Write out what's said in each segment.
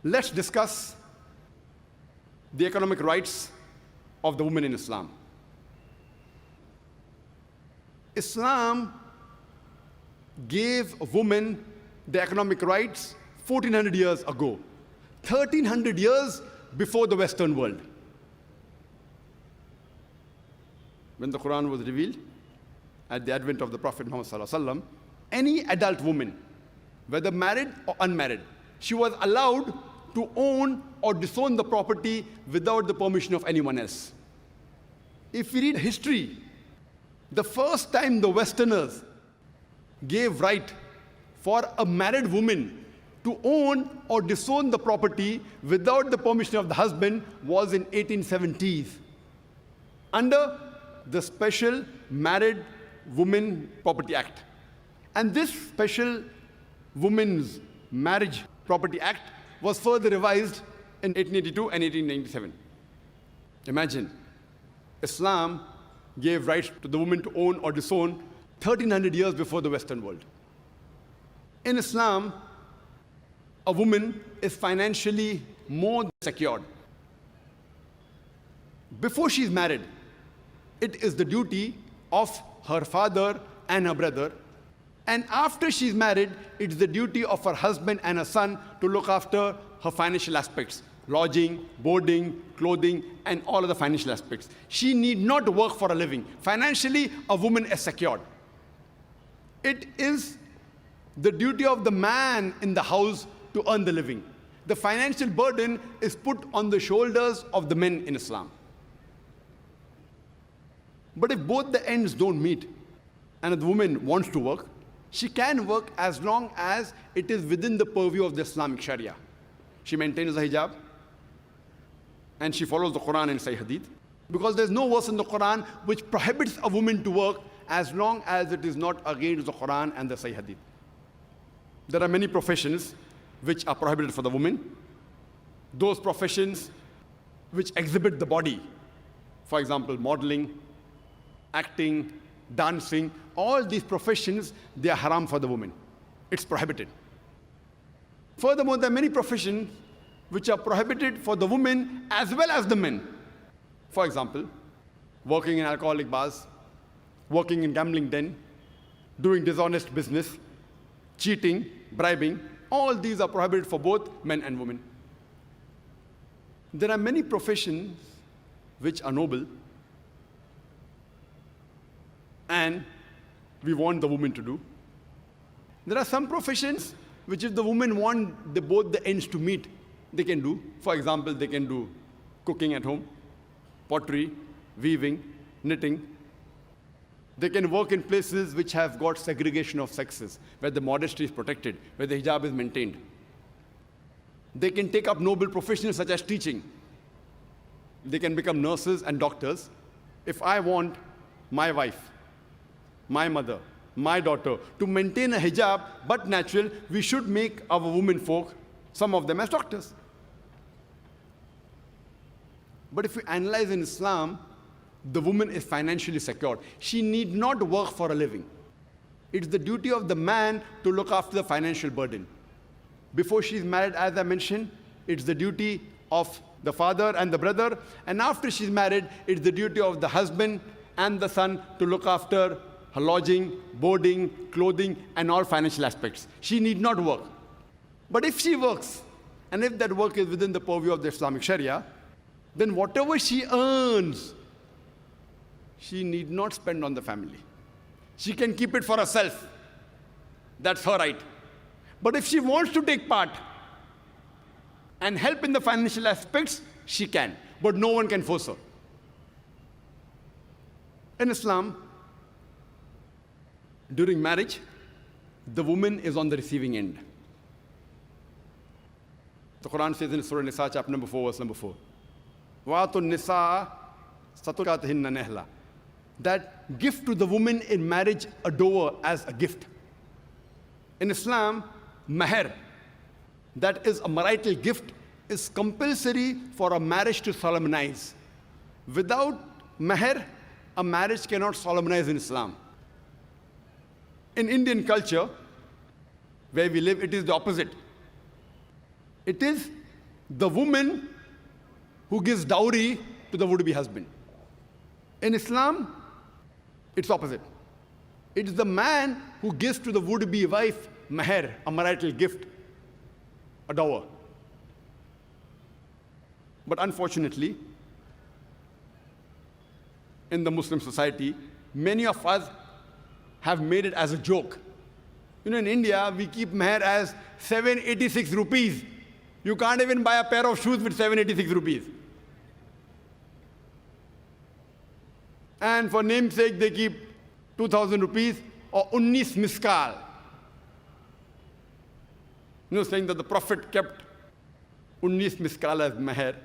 Let's discuss the economic rights of the woman in Islam. Islam gave women the economic rights 1400 years ago, 1300 years before the Western world. When the Quran was revealed at the advent of the Prophet Muhammad, any adult woman, whether married or unmarried, she was allowed to own or disown the property without the permission of anyone else. If we read history, the first time the Westerners gave right for a married woman to own or disown the property without the permission of the husband was in 1870s, under the Special Married Women Property Act. And this Special Women's Marriage Property Act was further revised in 1882 and 1897. Imagine, Islam gave rights to the woman to own or disown 1300 years before the Western world. In Islam, a woman is financially more secured. Before she's married, it is the duty of her father and her brother. And after she's married, it's the duty of her husband and her son to look after her financial aspects, lodging, boarding, clothing, and all of the financial aspects. She need not work for a living. Financially, a woman is secured. It is the duty of the man in the house to earn the living. The financial burden is put on the shoulders of the men in Islam. But if both the ends don't meet, and the woman wants to work, she can work as long as it is within the purview of the Islamic Sharia. She maintains the hijab, and she follows the Quran and Sahih Hadith, because there's no verse in the Quran which prohibits a woman to work as long as it is not against the Quran and the Sahih Hadith. There are many professions which are prohibited for the woman. Those professions which exhibit the body, for example, modeling, acting, dancing, all these professions, they are haram for the woman. It's prohibited. Furthermore, there are many professions which are prohibited for the women as well as the men. For example, working in alcoholic bars, working in gambling den, doing dishonest business, cheating, bribing, all these are prohibited for both men and women. There are many professions which are noble, and we want the woman to do. There are some professions which if the women want both the ends to meet, they can do. For example, they can do cooking at home, pottery, weaving, knitting. They can work in places which have got segregation of sexes, where the modesty is protected, where the hijab is maintained. They can take up noble professions such as teaching. They can become nurses and doctors. If I want my wife, my mother, my daughter, to maintain a hijab but natural, we should make our women folk, some of them as doctors. But if we analyze in Islam, the woman is financially secured. She need not work for a living. It's the duty of the man to look after the financial burden. Before she's married, as I mentioned, it's the duty of the father and the brother. And after she's married, it's the duty of the husband and the son to look after her lodging, boarding, clothing, and all financial aspects. She need not work. But if she works, and if that work is within the purview of the Islamic Sharia, then whatever she earns, she need not spend on the family. She can keep it for herself. That's her right. But if she wants to take part and help in the financial aspects, she can. But no one can force her. In Islam, during marriage, the woman is on the receiving end. The Quran says in Surah Nisa, chapter number 4, verse number 4, وَاتُ النِّسَاءَ صَدُقَاتِهِنَّ نِحْلًا, that give to the woman in marriage a dower as a gift. In Islam, mahr, that is a marital gift, is compulsory for a marriage to solemnize. Without mahr, a marriage cannot solemnize in Islam. In Indian culture, where we live, it is the opposite. It is the woman who gives dowry to the would-be husband. In Islam, it's opposite. It's the man who gives to the would-be wife maher, a marital gift, a dawah. But unfortunately, in the Muslim society, many of us have made it as a joke. You know, in India, we keep maher as 786 rupees. You can't even buy a pair of shoes with 786 rupees. And for namesake, they keep 2,000 rupees or 19 miskal. You know, saying that the Prophet kept 19 miskal as maher.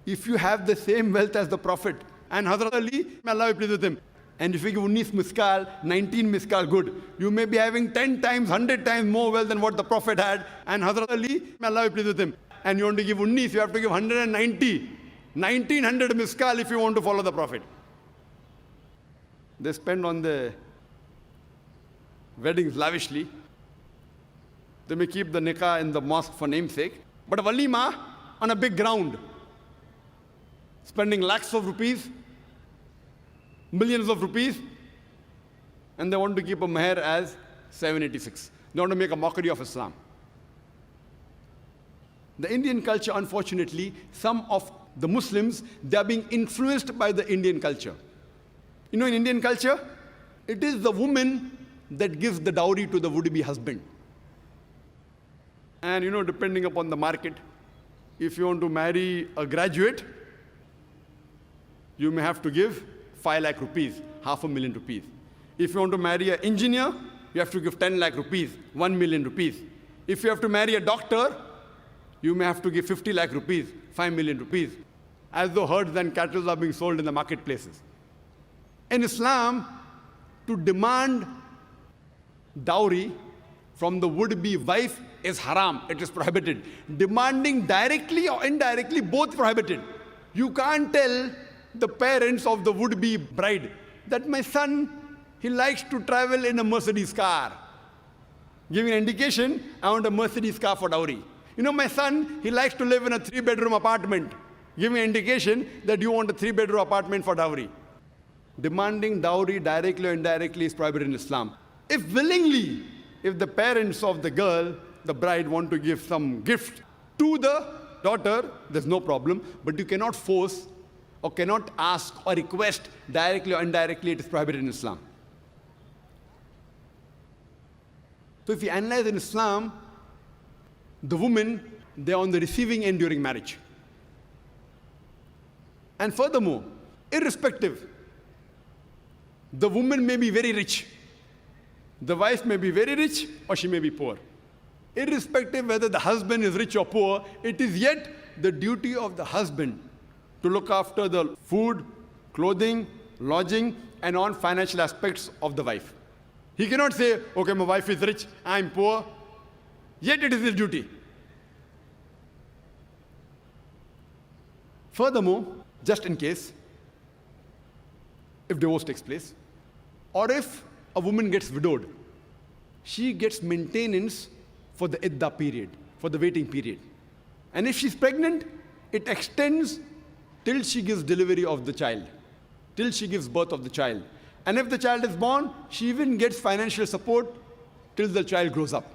If you have the same wealth as the Prophet and Hazrat Ali, may Allah be pleased with him, and if you give 19 miskal, 19 miskal good, you may be having 10 times, 100 times more wealth than what the Prophet had, and Hazrat Ali, may Allah be pleased with him. And you want to give 19, you have to give 190, 1900 miskal if you want to follow the Prophet. They spend on the weddings lavishly. They may keep the nikah in the mosque for namesake, but a walima on a big ground, spending lakhs of rupees, millions of rupees, and they want to keep a maher as 786. They want to make a mockery of Islam. The Indian culture, unfortunately, some of the Muslims, they are being influenced by the Indian culture. You know, in Indian culture, it is the woman that gives the dowry to the would-be husband. And you know, depending upon the market, if you want to marry a graduate, you may have to give 5 lakh rupees, 500,000 rupees. If you want to marry an engineer, you have to give 10 lakh rupees, 1 million rupees. If you have to marry a doctor, you may have to give 50 lakh rupees, 5 million rupees, as though herds and cattle are being sold in the marketplaces. In Islam, to demand dowry from the would-be wife is haram, it is prohibited. Demanding directly or indirectly, both prohibited. You can't tell the parents of the would-be bride that my son, he likes to travel in a Mercedes car. Giving an indication, I want a Mercedes car for dowry. You know, my son, he likes to live in a 3-bedroom apartment. Giving an indication that you want a 3-bedroom apartment for dowry. Demanding dowry directly or indirectly is prohibited in Islam. If willingly, if the parents of the girl, the bride, want to give some gift to the daughter, there's no problem, but you cannot force or cannot ask or request directly or indirectly, it is prohibited in Islam. So if you analyze in Islam, the women, they are on the receiving end during marriage. And furthermore, irrespective, the woman may be very rich. The wife may be very rich or she may be poor. Irrespective whether the husband is rich or poor, it is yet the duty of the husband to look after the food, clothing, lodging, and on financial aspects of the wife. He cannot say, okay, my wife is rich, I'm poor, yet it is his duty. Furthermore, just in case, if divorce takes place, or if a woman gets widowed, she gets maintenance for the iddah period, for the waiting period. And if she's pregnant, it extends till she gives delivery of the child, till she gives birth of the child. And if the child is born, she even gets financial support till the child grows up.